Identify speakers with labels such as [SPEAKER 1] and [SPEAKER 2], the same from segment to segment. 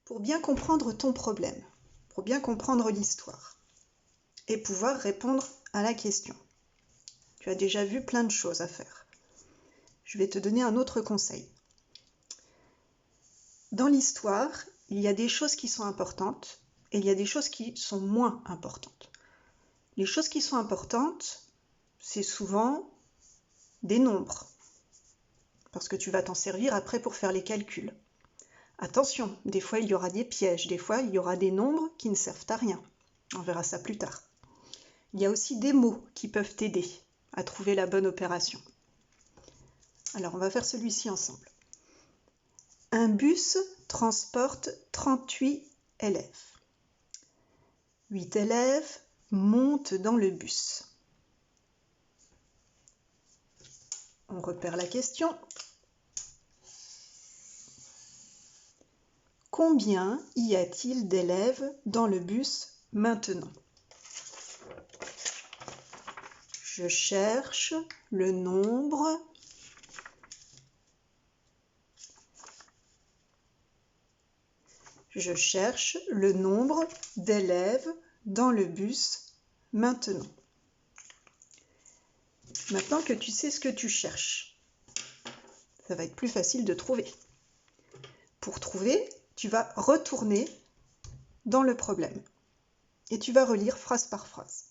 [SPEAKER 1] Pour bien comprendre ton problème, pour bien comprendre l'histoire et pouvoir répondre à la question. Tu as déjà vu plein de choses à faire. Je vais te donner un autre conseil. Dans l'histoire, il y a des choses qui sont importantes et il y a des choses qui sont moins importantes. Les choses qui sont importantes, c'est souvent des nombres, parce que tu vas t'en servir après pour faire les calculs. Attention, des fois il y aura des pièges, des fois il y aura des nombres qui ne servent à rien. On verra ça plus tard. Il y a aussi des mots qui peuvent t'aider à trouver la bonne opération. Alors on va faire celui-ci ensemble. Un bus transporte 38 élèves. 8 élèves montent dans le bus. On repère la question. Combien y a-t-il d'élèves dans le bus maintenant? Je cherche le nombre d'élèves dans le bus maintenant. Maintenant que tu sais ce que tu cherches, ça va être plus facile de trouver. Pour trouver, tu vas retourner dans le problème et tu vas relire phrase par phrase.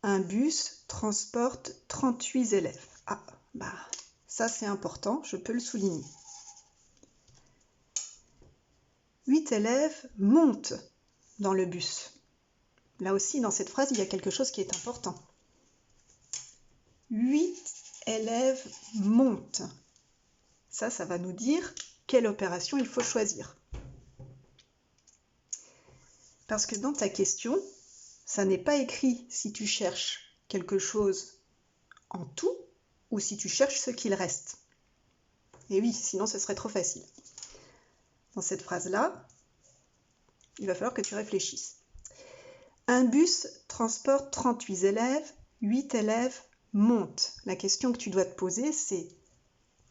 [SPEAKER 1] Un bus transporte 38 élèves. Ah, ça c'est important, je peux le souligner. 8 élèves montent dans le bus. Là aussi, dans cette phrase, il y a quelque chose qui est important. 8 élèves montent. Ça va nous dire quelle opération il faut choisir. Parce que dans ta question, ça n'est pas écrit si tu cherches quelque chose en tout ou si tu cherches ce qu'il reste. Et oui, sinon ce serait trop facile. Dans cette phrase-là, il va falloir que tu réfléchisses. Un bus transporte 38 élèves, 8 élèves montent. La question que tu dois te poser, c'est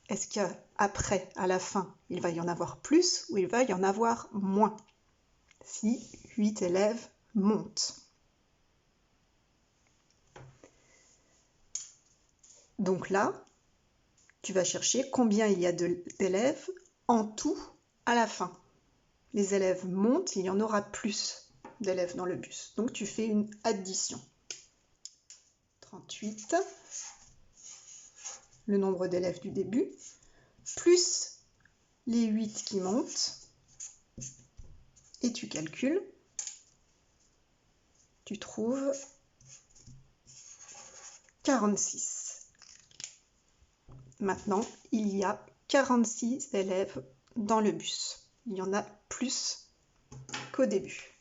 [SPEAKER 1] est-ce qu'après, à la fin, il va y en avoir plus ou il va y en avoir moins si 8 élèves montent? Donc là, tu vas chercher combien il y a d'élèves en tout à la fin. Les élèves montent, il y en aura plus d'élèves dans le bus. Donc tu fais une addition. 38, le nombre d'élèves du début, plus les 8 qui montent, et tu calcules. Tu trouves 46. Maintenant, il y a 46 élèves dans le bus. Il y en a plus qu'au début.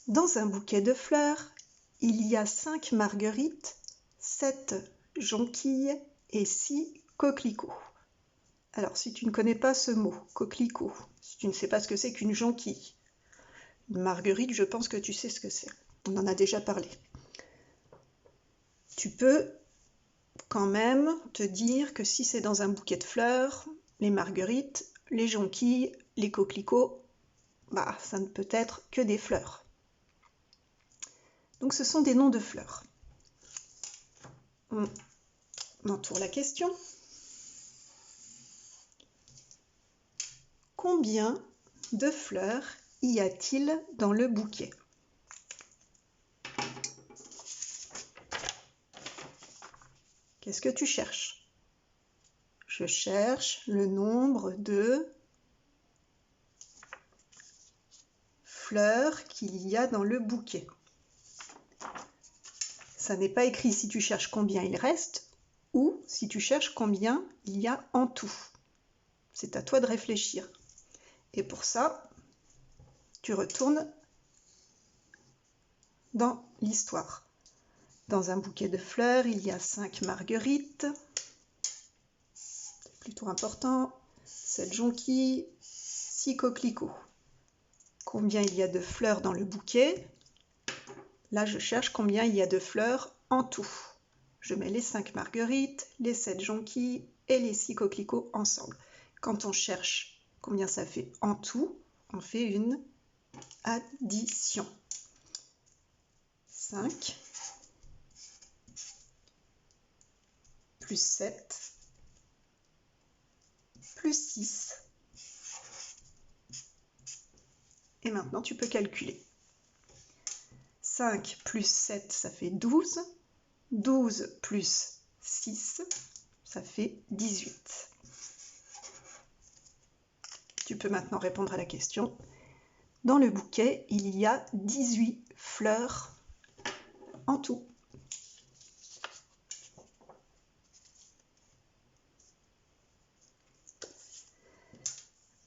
[SPEAKER 1] Dans un bouquet de fleurs, il y a 5 marguerites, 7 jonquilles et 6 coquelicots. Alors, si tu ne connais pas ce mot, coquelicot, si tu ne sais pas ce que c'est qu'une jonquille, une marguerite, je pense que tu sais ce que c'est. On en a déjà parlé. Tu peux quand même te dire que si c'est dans un bouquet de fleurs, les marguerites, les jonquilles, les coquelicots, ça ne peut être que des fleurs. Donc ce sont des noms de fleurs. On entoure la question. Combien de fleurs y a-t-il dans le bouquet? Qu'est-ce que tu cherches? Je cherche le nombre de fleurs qu'il y a dans le bouquet. Ça n'est pas écrit si tu cherches combien il reste ou si tu cherches combien il y a en tout. C'est à toi de réfléchir. Et pour ça, tu retournes dans l'histoire. Dans un bouquet de fleurs, il y a 5 marguerites. C'est plutôt important. 7 jonquilles, 6 coquelicots. Combien il y a de fleurs dans le bouquet? Là, je cherche combien il y a de fleurs en tout. Je mets les 5 marguerites, les 7 jonquilles et les 6 coquelicots ensemble. Quand on cherche combien ça fait en tout, on fait une addition. 5 plus 7 plus 6. Et maintenant, tu peux calculer. 5 plus 7, ça fait 12. 12 plus 6, ça fait 18. Tu peux maintenant répondre à la question. Dans le bouquet, il y a 18 fleurs en tout.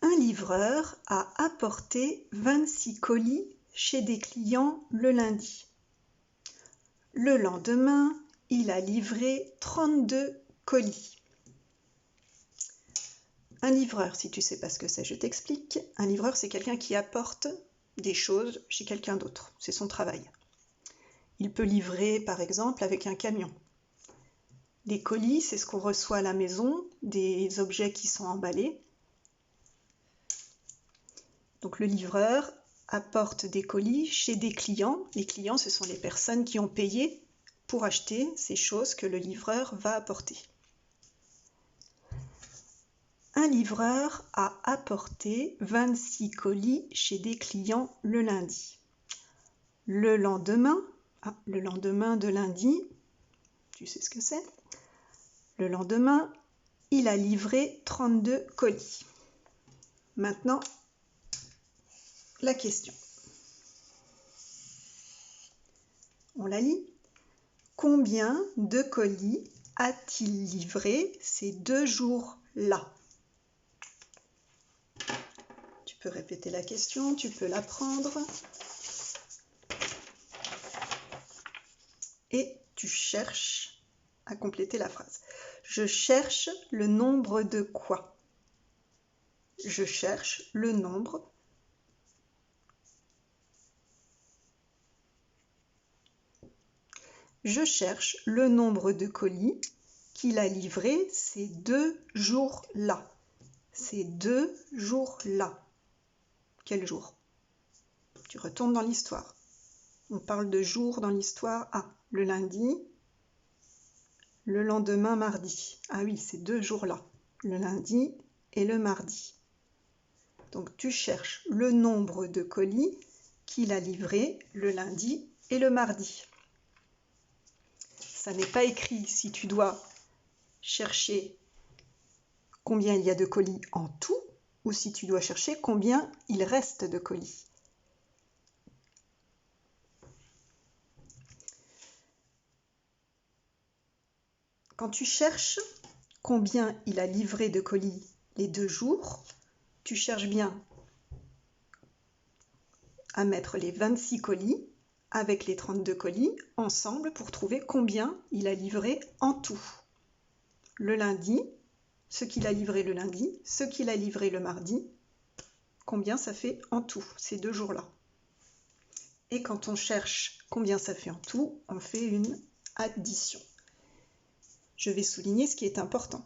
[SPEAKER 1] Un livreur a apporté 26 colis chez des clients le lundi. Le lendemain, il a livré 32 colis. Un livreur, si tu ne sais pas ce que c'est, je t'explique. Un livreur, c'est quelqu'un qui apporte des choses chez quelqu'un d'autre. C'est son travail. Il peut livrer, par exemple, avec un camion. Les colis, c'est ce qu'on reçoit à la maison, des objets qui sont emballés. Donc le livreur apporte des colis chez des clients. Les clients, ce sont les personnes qui ont payé pour acheter ces choses que le livreur va apporter. Un livreur a apporté 26 colis chez des clients le lundi. Le lendemain de lundi, tu sais ce que c'est? Le lendemain, il a livré 32 colis. Maintenant, la question. On la lit. Combien de colis a-t-il livré ces 2 jours-là? Tu peux répéter la question, tu peux la prendre. Et tu cherches à compléter la phrase. Je cherche le nombre de quoi? Je cherche le nombre de colis qu'il a livrés ces 2 jours-là. Ces 2 jours-là. Quel jour? Tu retournes dans l'histoire. On parle de jours dans l'histoire. Ah, le lundi, le lendemain, mardi. Ah oui, ces 2 jours-là. Le lundi et le mardi. Donc tu cherches le nombre de colis qu'il a livrés le lundi et le mardi. Ça n'est pas écrit si tu dois chercher combien il y a de colis en tout ou si tu dois chercher combien il reste de colis. Quand tu cherches combien il a livré de colis les 2 jours, tu cherches bien à mettre les 26 colis avec les 32 colis ensemble pour trouver combien il a livré en tout. Le lundi, ce qu'il a livré le lundi, ce qu'il a livré le mardi, combien ça fait en tout, ces 2 jours-là. Et quand on cherche combien ça fait en tout, on fait une addition. Je vais souligner ce qui est important.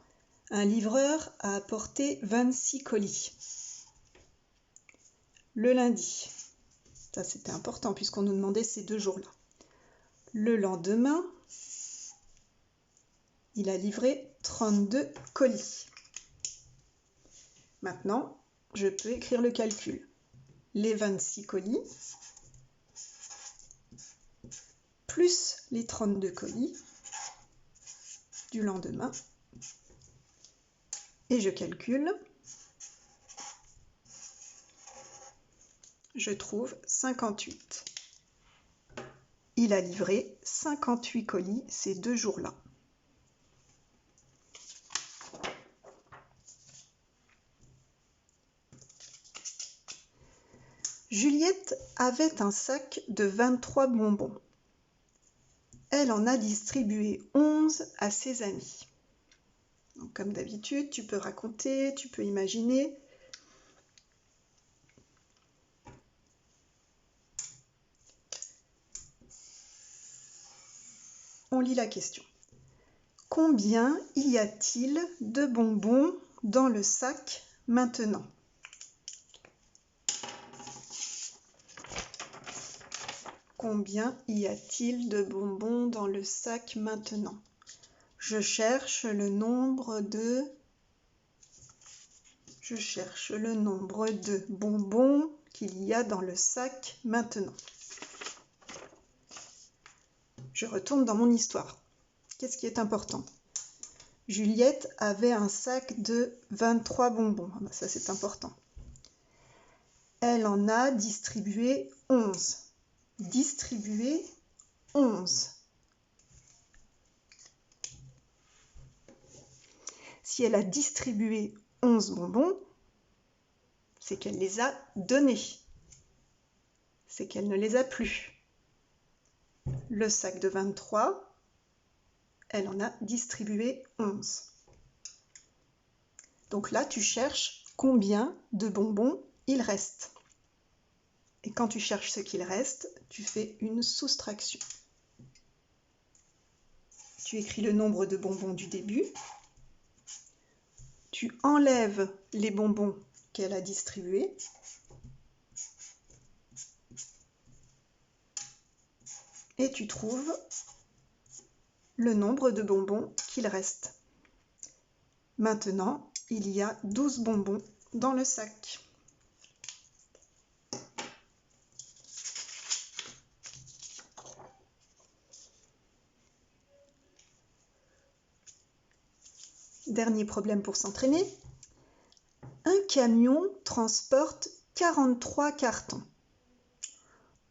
[SPEAKER 1] Un livreur a apporté 26 colis. Le lundi, ça c'était important puisqu'on nous demandait ces 2 jours-là. Le lendemain, il a livré 32 colis. Maintenant, je peux écrire le calcul. Les 26 colis plus les 32 colis du lendemain. Et je calcule. Je trouve 58. Il a livré 58 colis ces 2 jours-là. Juliette avait un sac de 23 bonbons. Elle en a distribué 11 à ses amis. Donc, comme d'habitude, tu peux raconter, tu peux imaginer. On lit la question. Combien y a-t-il de bonbons dans le sac maintenant? Combien y a-t-il de bonbons dans le sac maintenant? Je cherche le nombre de bonbons qu'il y a dans le sac maintenant. Je retourne dans mon histoire. Qu'est-ce qui est important? Juliette avait un sac de 23 bonbons. Ça, c'est important. Elle en a distribué 11. Distribué 11. Si elle a distribué 11 bonbons, c'est qu'elle les a donnés. C'est qu'elle ne les a plus. Le sac de 23, elle en a distribué 11. Donc là, tu cherches combien de bonbons il reste. Et quand tu cherches ce qu'il reste, tu fais une soustraction. Tu écris le nombre de bonbons du début. Tu enlèves les bonbons qu'elle a distribués. Et tu trouves le nombre de bonbons qu'il reste. Maintenant, il y a 12 bonbons dans le sac. Dernier problème pour s'entraîner. Un camion transporte 43 cartons.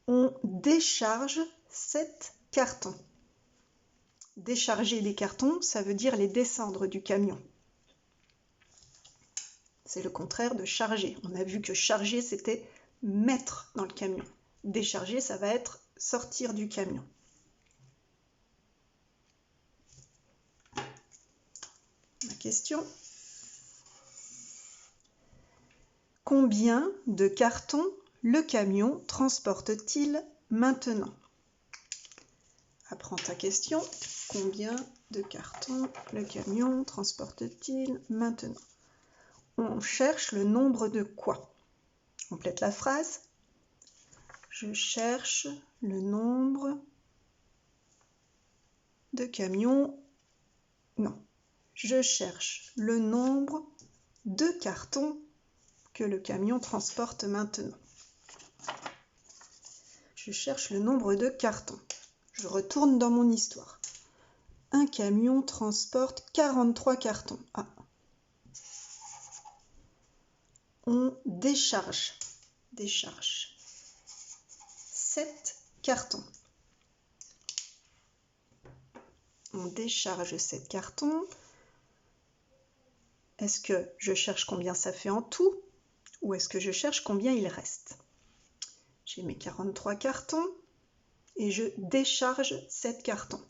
[SPEAKER 1] On décharge 7 cartons. Décharger les cartons, ça veut dire les descendre du camion. C'est le contraire de charger. On a vu que charger, c'était mettre dans le camion. Décharger, ça va être sortir du camion. Ma question. Combien de cartons le camion transporte-t-il maintenant? Apprends ta question. Combien de cartons le camion transporte-t-il maintenant? On cherche le nombre de quoi? Complète la phrase. Je cherche le nombre de camions. Non. Je cherche le nombre de cartons que le camion transporte maintenant. Je cherche le nombre de cartons. Je retourne dans mon histoire. Un camion transporte 43 cartons. Ah. On décharge 7 cartons. On décharge 7 cartons. Est-ce que je cherche combien ça fait en tout ou est-ce que je cherche combien il reste? J'ai mes 43 cartons et je décharge 7 cartons.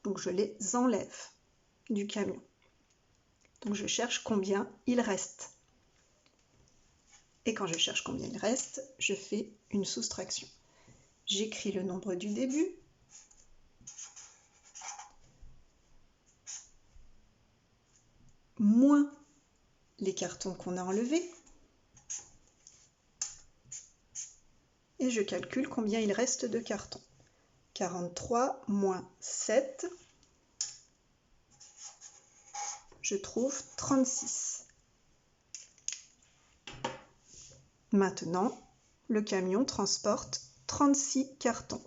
[SPEAKER 1] Donc je les enlève du camion. Donc je cherche combien il reste. Et quand je cherche combien il reste, je fais une soustraction. J'écris le nombre du début. Moins les cartons qu'on a enlevés. Et je calcule combien il reste de cartons. 43 moins 7, je trouve 36. Maintenant, le camion transporte 36 cartons.